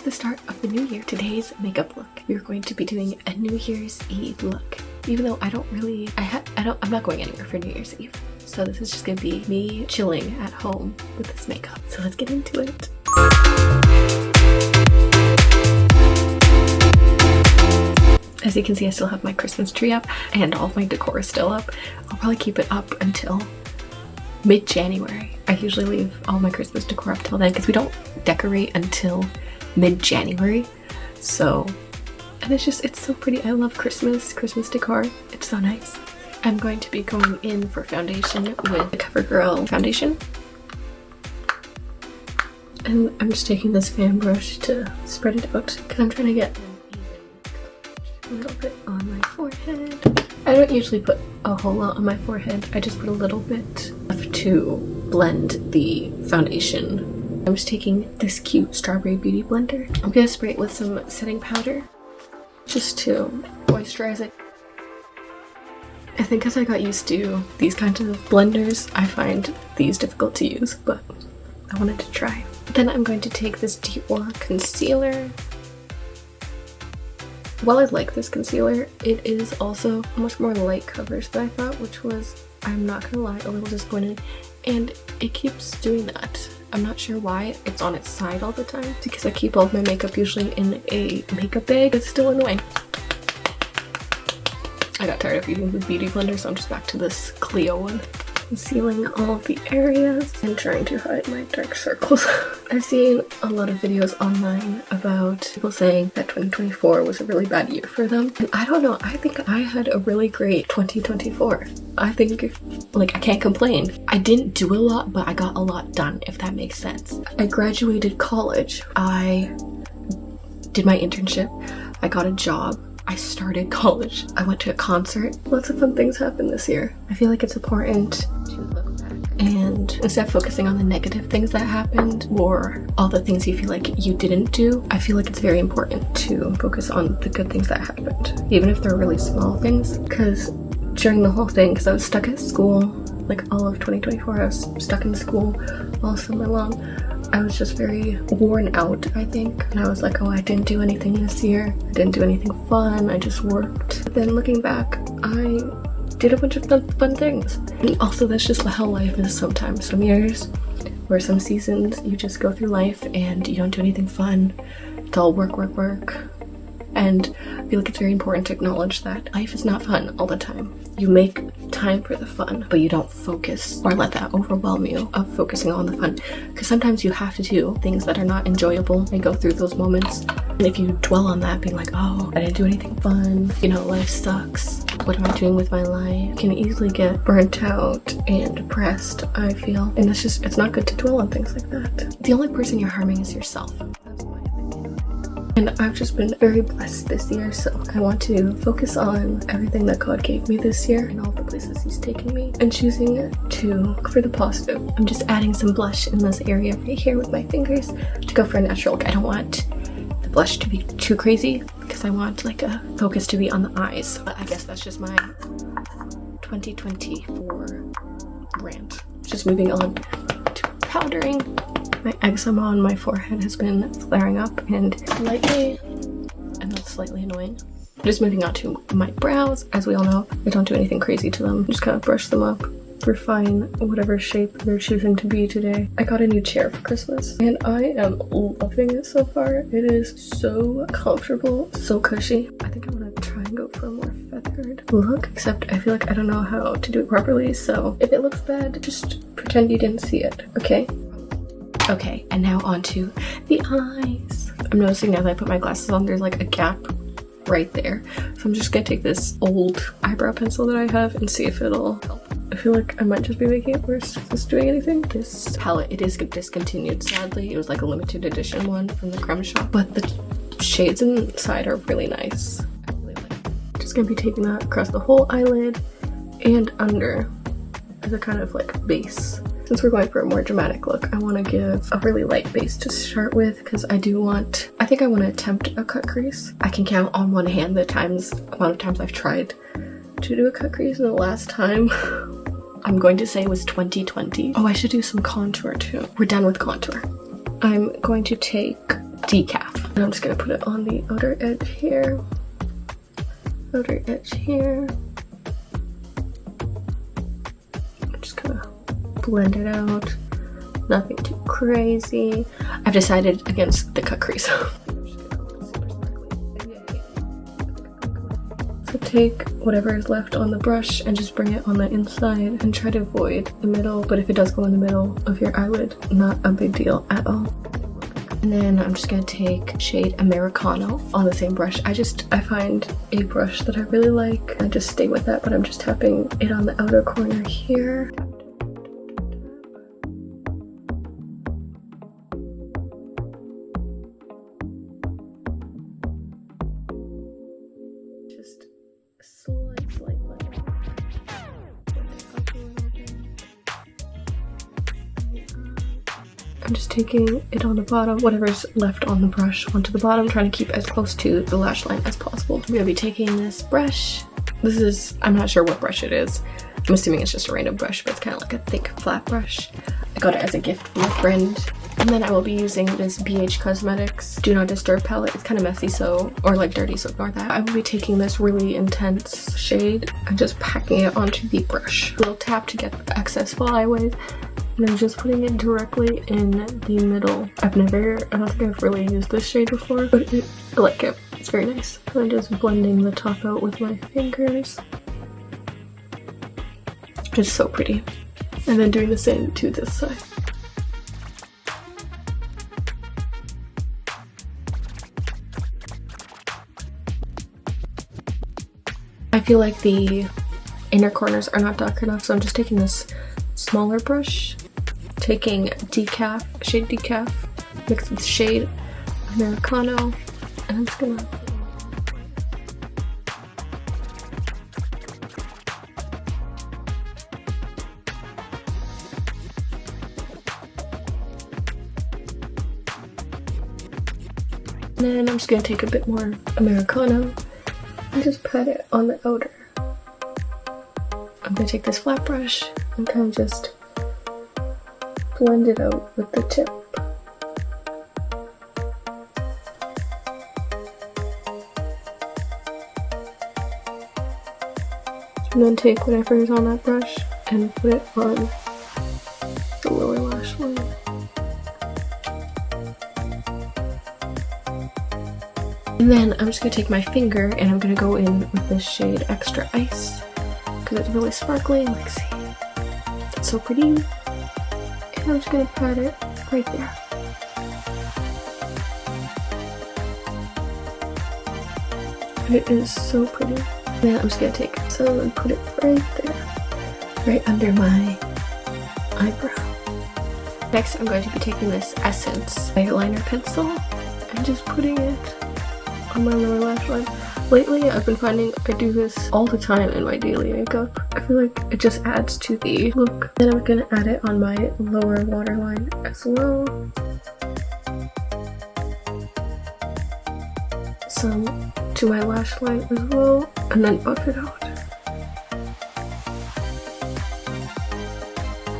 is the start of the new year. Today's makeup look. We're going to be doing a New Year's Eve look. Even though I'm not going anywhere for New Year's Eve. So this is just gonna be me chilling at home with this makeup. So let's get into it. As you can see, I still have my Christmas tree up and all of my decor is still up. I'll probably keep it up until mid-January. I usually leave all my Christmas decor up till then because we don't decorate until mid-January. So, and it's so pretty. I love Christmas decor. It's so nice. I'm going to be going in for foundation with the CoverGirl foundation. And I'm just taking this fan brush to spread it out because I'm trying to get a little bit on my forehead. I don't usually put a whole lot on my forehead. I just put a little bit to blend the foundation. I'm just taking this cute strawberry beauty blender. I'm gonna spray it with some setting powder just to moisturize it. I think as I got used to these kinds of blenders, I find these difficult to use, but I wanted to try. Then I'm going to take this Dior concealer. While I like this concealer, it is also much more light coverage than I thought, which was, I'm not gonna lie, a little disappointing. And it keeps doing that. I'm not sure why it's on its side all the time, because I keep all of my makeup usually in a makeup bag. It's still annoying. I got tired of using the beauty blender, so I'm just back to this Clio one. Concealing all of the areas and trying to hide my dark circles. I've seen a lot of videos online about people saying that 2024 was a really bad year for them. And I don't know, I think I had a really great 2024. I think, like, I can't complain. I didn't do a lot, but I got a lot done, if that makes sense. I graduated college. I did my internship. I got a job. I started college. I went to a concert. Lots of fun things happened this year. I feel like it's important to look back and instead of focusing on the negative things that happened or all the things you feel like you didn't do, I feel like it's very important to focus on the good things that happened, even if they're really small things. Because during the whole thing, because I was stuck at school, like all of 2024, I was stuck in school all summer long. I was just very worn out, I think. And I was like, oh, I didn't do anything this year. I didn't do anything fun. I just worked. But then looking back, I did a bunch of fun things. And also, that's just how life is sometimes. Some years or some seasons, you just go through life and you don't do anything fun. It's all work. And I feel like it's very important to acknowledge that life is not fun all the time. You make time for the fun, but you don't focus or let that overwhelm you of focusing on the fun. Because sometimes you have to do things that are not enjoyable and go through those moments. And if you dwell on that, being like, oh, I didn't do anything fun, you know, life sucks. What am I doing with my life? You can easily get burnt out and depressed, I feel. And it's not good to dwell on things like that. The only person you're harming is yourself. And I've just been very blessed this year, so I want to focus on everything that God gave me this year and all the places He's taken me and choosing to look for the positive. I'm just adding some blush in this area right here with my fingers to go for a natural look. I don't want the blush to be too crazy because I want like a focus to be on the eyes. But I guess that's just my 2024 rant. Just moving on to powdering. My eczema on my forehead has been flaring up and that's slightly annoying. Just moving on to my brows. As we all know, I don't do anything crazy to them. Just kind of brush them up, refine whatever shape they're choosing to be today. I got a new chair for Christmas and I am loving it so far. It is so comfortable, so cushy. I think I'm gonna try and go for a more feathered look, except I feel like I don't know how to do it properly, so if it looks bad, just pretend you didn't see it, okay? Okay, and now on to the eyes. I'm noticing now that I put my glasses on, there's like a gap right there. So I'm just gonna take this old eyebrow pencil that I have and see if it'll help. I feel like I might just be making it worse. Is this doing anything? This palette, it is discontinued, sadly. It was like a limited edition one from the Creme Shop, but the shades inside are really nice. I really like it. Just gonna be taking that across the whole eyelid and under as a kind of like base. Since we're going for a more dramatic look, I want to give a really light base to start with because I think I want to attempt a cut crease. I can count on one hand the amount of times I've tried to do a cut crease, and the last time I'm going to say was 2020. Oh, I should do some contour too. We're done with contour. I'm going to take decaf. And I'm just gonna put it on the outer edge here. Outer edge here. I'm just gonna blend it out. Nothing too crazy. I've decided against the cut crease. So take whatever is left on the brush and just bring it on the inside and try to avoid the middle, but if it does go in the middle of your eyelid, not a big deal at all. And then I'm just gonna take shade Americano on the same brush. I find a brush that I really like. I just stay with that, but I'm just tapping it on the outer corner here. Just slight blending. I'm just taking it on the bottom, whatever's left on the brush, onto the bottom, trying to keep as close to the lash line as possible. I'm gonna be taking this brush. I'm not sure what brush it is. I'm assuming it's just a random brush, but it's kind of like a thick, flat brush. I got it as a gift from a friend. And then I will be using this BH Cosmetics Do Not Disturb palette. It's kind of messy, or like dirty, so ignore that. I will be taking this really intense shade and just packing it onto the brush. A little tap to get the excess flyaways. And I'm just putting it directly in the middle. I don't think I've really used this shade before, but I like it. It's very nice. I'm just blending the top out with my fingers. It's so pretty. And then doing the same to this side. I feel like the inner corners are not dark enough, so I'm just taking this smaller brush, taking shade Decaf, mixed with shade Americano, and I'm just gonna and then I'm just gonna take a bit more Americano and just pat it on the outer. I'm gonna take this flat brush and kind of just blend it out with the tip. And then take whatever is on that brush and put it on the lower lash line. And then I'm just gonna take my finger and I'm gonna go in with this shade Extra Ice because it's really sparkly. Like, see, it's so pretty. And I'm just gonna pat it right there. It is so pretty. Then I'm just gonna take some and put it right there, right under my eyebrow. Next, I'm going to be taking this Essence eyeliner pencil and just putting it on my lower lash line. Lately, I've been finding I do this all the time in my daily makeup. I feel like it just adds to the look. Then I'm gonna add it on my lower waterline as well. Some to my lash line as well, and then buff it out.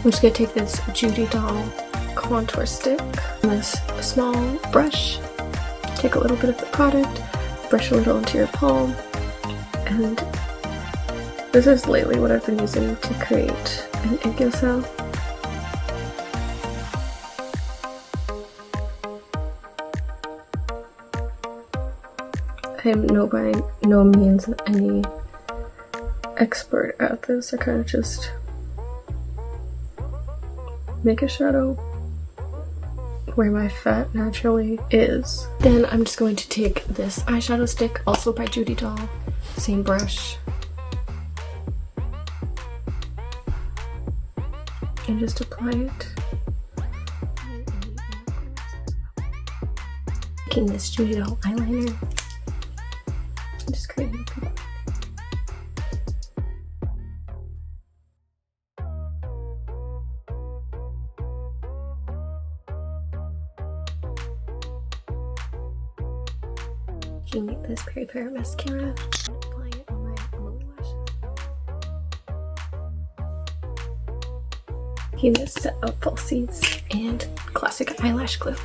I'm just gonna take this Judy Doll contour stick and this small brush, take a little bit of the product, brush a little into your palm, and this is lately what I've been using to create an egg cell. I am by no means any expert at this. I kind of just make a shadow where my fat naturally is. Then I'm just going to take this eyeshadow stick, also by Judy Doll, same brush, and just apply it. Taking this Judy Doll eyeliner, I'm just creating a pink. Taking this Peri Peri mascara, applying it on my lower lashes. Taking this Set of Falsies and classic eyelash glue.